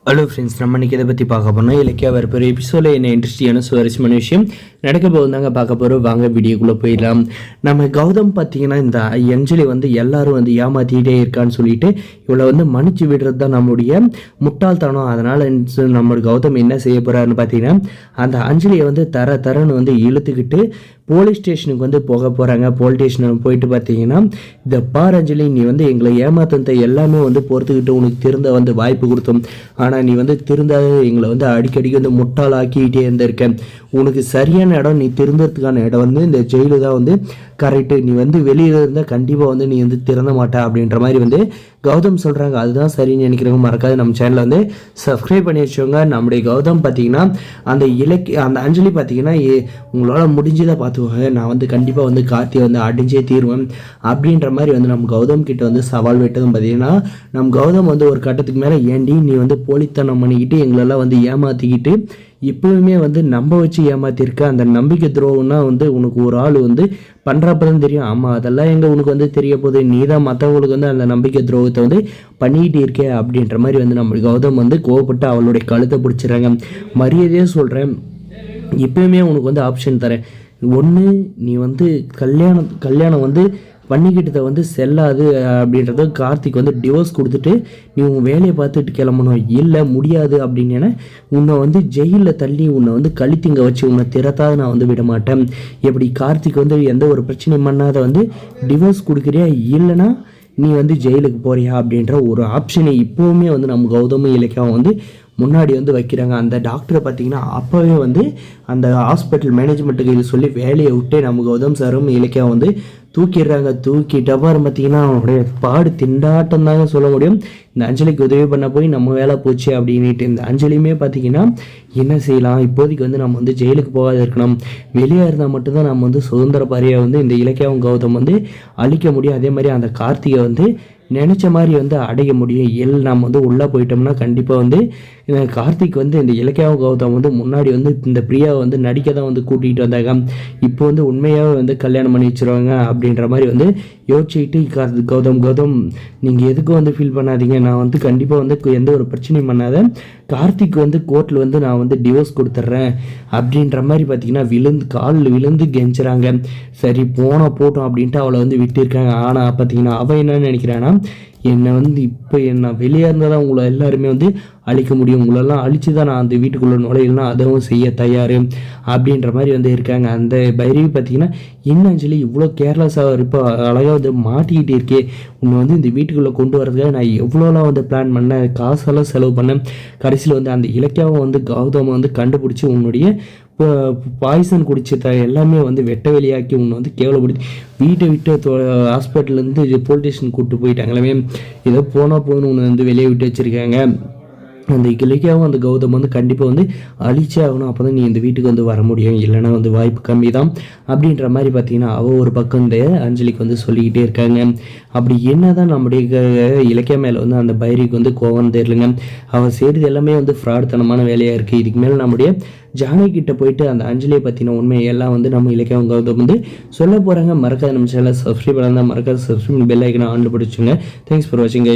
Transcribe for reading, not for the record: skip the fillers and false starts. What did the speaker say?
Hello friends, நம்ம இன்றைக்கி இதை பற்றி பார்க்க போனோம். இலக்கியா வரப்போகிற எபிசோடில் என்ன இன்ட்ரெஸ்டிங்கான சுவாரஸ்யமான விஷயம் நடக்க போகுதாங்க பார்க்க போகிறோம். வாங்க வீடியோக்குள்ளே போயிடலாம். நம்ம கௌதம் பார்த்தீங்கன்னா இந்த அஞ்சலி எல்லாரும் ஏமாற்றிக்கிட்டே இருக்கான்னு சொல்லிட்டு இவளை மன்னிச்சு விடுறது தான் நம்மளுடைய முட்டாள்தனம். அதனால் நம்ம கௌதம் என்ன செய்ய போகிறாருன்னு பார்த்தீங்கன்னா அந்த அஞ்சலியை தரன்னு இழுத்துக்கிட்டு போலீஸ் ஸ்டேஷனுக்கு போக போகிறாங்க. போலீஸ் ஸ்டேஷனுக்கு போயிட்டு பார்த்தீங்கன்னா இந்த பார் அஞ்சலி, நீ எங்களை ஏமாத்த எல்லாமே பொறுத்துக்கிட்டு உனக்கு திருந்த வாய்ப்பு கொடுத்தோம். ஆனால் நீ திருந்தாத எங்களை அடிக்கடிக்கு முட்டாளாக்கிட்டே இருந்திருக்க. உனக்கு சரியான இடம், நீ திருந்தறதுக்கான இடம் இந்த ஜெயிலு தான் கரெக்டு. நீ வெளியில் இருந்தால் கண்டிப்பாக நீ திறந்த மாட்டா அப்படின்ற மாதிரி கௌதம் சொல்கிறாங்க. அதுதான் சரின்னு நினைக்கிறவங்க மறக்காது நம்ம சேனலை சப்ஸ்கிரைப் பண்ணி வச்சவங்க. நம்முடைய கௌதம் பார்த்தீங்கன்னா அந்த அஞ்சலி பார்த்தீங்கன்னா உங்களால் முடிஞ்சதை பார்த்துக்கோங்க, நான் கண்டிப்பாக கார்த்தியை அடிஞ்சே தீர்வேன் அப்படின்ற மாதிரி நம்ம கௌதம் கிட்ட சவால் விட்டதும் பார்த்தீங்கன்னா நம்ம கௌதம் ஒரு கட்டத்துக்கு மேலே ஏண்டி நீ போலித்தனம் பண்ணிக்கிட்டு எங்களெல்லாம் ஏமாற்றிக்கிட்டு இப்போவுமே நம்ப வச்சு ஏமாத்திருக்க. அந்த நம்பிக்கை துரோகம்னா உனக்கு ஒரு ஆள் பண்ணுறப்பதான் தெரியும். ஆமாம், அதெல்லாம் எங்கே உனக்கு தெரிய போகுது, நீ தான் மற்றவங்களுக்கு அந்த நம்பிக்கை துரோகத்தை பண்ணிக்கிட்டு இருக்கே அப்படின்ற மாதிரி நம்ம கௌதம் கோவப்பட்டு அவளுடைய கழுத்தை பிடிச்சிடுறாங்க. மரியாதையாக சொல்கிறேன், இப்போயுமே உனக்கு ஆப்ஷன் தரேன். ஒன்று, நீ கல்யாணம் பண்ணிக்கிட்டதை செல்லாது அப்படின்றத கார்த்திக் டிவோர்ஸ் கொடுத்துட்டு நீ உன் வேலையை பார்த்துட்டு கிளம்பணும். இல்லை முடியாது அப்படின்னு உன்னை ஜெயிலில் தள்ளி உன்னை கழித்திங்க வச்சு உன்னை திறத்தாத நான் விட மாட்டேன். எப்படி கார்த்திக் எந்த ஒரு பிரச்சனையும் பண்ணாத டிவோர்ஸ் கொடுக்குறியா, இல்லைன்னா நீ ஜெயிலுக்கு போறியா அப்படின்ற ஒரு ஆப்ஷனை இப்போவுமே நம்ம கௌதமும் இலக்கியாவும் முன்னாடி வைக்கிறாங்க. அந்த டாக்டரை பார்த்தீங்கன்னா அப்போவே அந்த ஹாஸ்பிட்டல் மேனேஜ்மெண்ட்டுக்கு இது சொல்லி வேலையை விட்டு நம்ம கௌதம் சாரும் இலக்கியா தூக்கிடுறாங்க. தூக்கிட்டப்பாரு பார்த்தீங்கன்னா அவனுடைய பாடு திண்டாட்டம் தாங்க சொல்ல முடியும். இந்த அஞ்சலிக்கு உதவி பண்ண போய் நம்ம வேலை போச்சு அப்படின்ட்டு இந்த அஞ்சலியுமே பார்த்தீங்கன்னா என்ன செய்யலாம், இப்போதைக்கு நம்ம ஜெயிலுக்கு போகாத இருக்கணும், வெளியே இருந்தால் மட்டும்தான் நம்ம சுதந்திர பாரியை இந்த இலக்கியாவும் கௌதம் அழிக்க முடியும். அதே மாதிரி அந்த கார்த்திகை நினச்ச மாதிரி அடைய முடியும். நம்ம உள்ளே போயிட்டோம்னா கண்டிப்பாக கார்த்திக் இந்த இலக்கியாவும் கௌதம் முன்னாடி இந்த பிரியாவை நடிக்க தான் கூட்டிகிட்டு வந்தாங்க. இப்போ உண்மையாகவே கல்யாணம் பண்ணி வச்சுருவாங்க அப்படின்ற மாதிரி யோசிச்சுக்கிட்டு கௌதம் நீங்கள் எதுக்கும் ஃபீல் பண்ணாதீங்க, நான் கண்டிப்பாக எந்த ஒரு பிரச்சனையும் பண்ணாத, கார்த்திக் கோர்ட்டில் நான் டிவோர்ஸ் கொடுத்துட்றேன் அப்படின்ற மாதிரி பார்த்தீங்கன்னா காலில் விழுந்து கெஞ்சுறாங்க. சரி போட்டோம் அப்படின்ட்டு அவளை விட்டுருக்காங்க. ஆனால் பார்த்தீங்கன்னா அவள் என்ன நினைக்கிறான்னா, என்னை இப்போ என்ன வெளியே இருந்தால் தான் உங்களை எல்லாருமே அழிக்க முடியும், உங்களெல்லாம் அழித்து தான் நான் அந்த வீட்டுக்குள்ளே நுழையிலாம் அதுவும் செய்ய தயார் அப்படின்ற மாதிரி இருக்காங்க. அந்த பைரவி பார்த்தீங்கன்னா என்ன சொல்லி இவ்வளோ கேர்லெஸ்ஸாக இப்போ அழகாக மாட்டிக்கிட்டு இருக்கே, உன்னை இந்த வீட்டுக்குள்ளே கொண்டு வரதுக்காக நான் எவ்வளோலாம் பிளான் பண்ணேன், காசெல்லாம் செலவு பண்ணேன். கடைசியில் அந்த இலக்கியாவை கௌதமை கண்டுபிடிச்சி உன்னுடைய பாய்சன் குடிச்ச எல்லாமே வெட்ட வெளியாக்கி உன்னை கேவலப்படுத்தி வீட்டை விட்டு ஹாஸ்பிட்டல்லேருந்து போலீஸ் ஸ்டேஷன் கூப்பிட்டு போயிட்டாங்களே, ஏதோ போனால் போதுன்னு உன்னை வெளியே விட்டு வச்சுருக்காங்க. அந்த இலக்கியாவும் அந்த கௌதம் கண்டிப்பாக அழிச்சே ஆகணும், அப்போ தான் நீ இந்த வீட்டுக்கு வர முடியும், இல்லைனா வாய்ப்பு கம்மி தான் அப்படின்ற மாதிரி பார்த்தீங்கன்னா அவள் ஒரு பக்கம் இந்த அஞ்சலிக்கு சொல்லிக்கிட்டே இருக்காங்க. அப்படி என்ன தான் நம்முடைய இலக்கியா மேலே அந்த பைரிக்கு கோவம் தெரியலங்க. அவள் செய்கிறது எல்லாமே ஃப்ராட்தனமான வேலையாக இருக்குது. இதுக்கு மேலே நம்முடைய ஜானகிட்ட போயிட்டு அந்த அஞ்சலியை பற்றின உண்மையெல்லாம் நம்ம இலக்கியம் கௌதம் சொல்ல போகிறாங்க. மறக்காத நம்ம சேனலை சப்ஸ்கிரைப் பண்ணால் மறக்காத சப்ஸ்கிரைப் பெல் ஐக்கனை ஆன் பிடிச்சுங்க. தேங்க்ஸ் ஃபார் வாட்சிங்.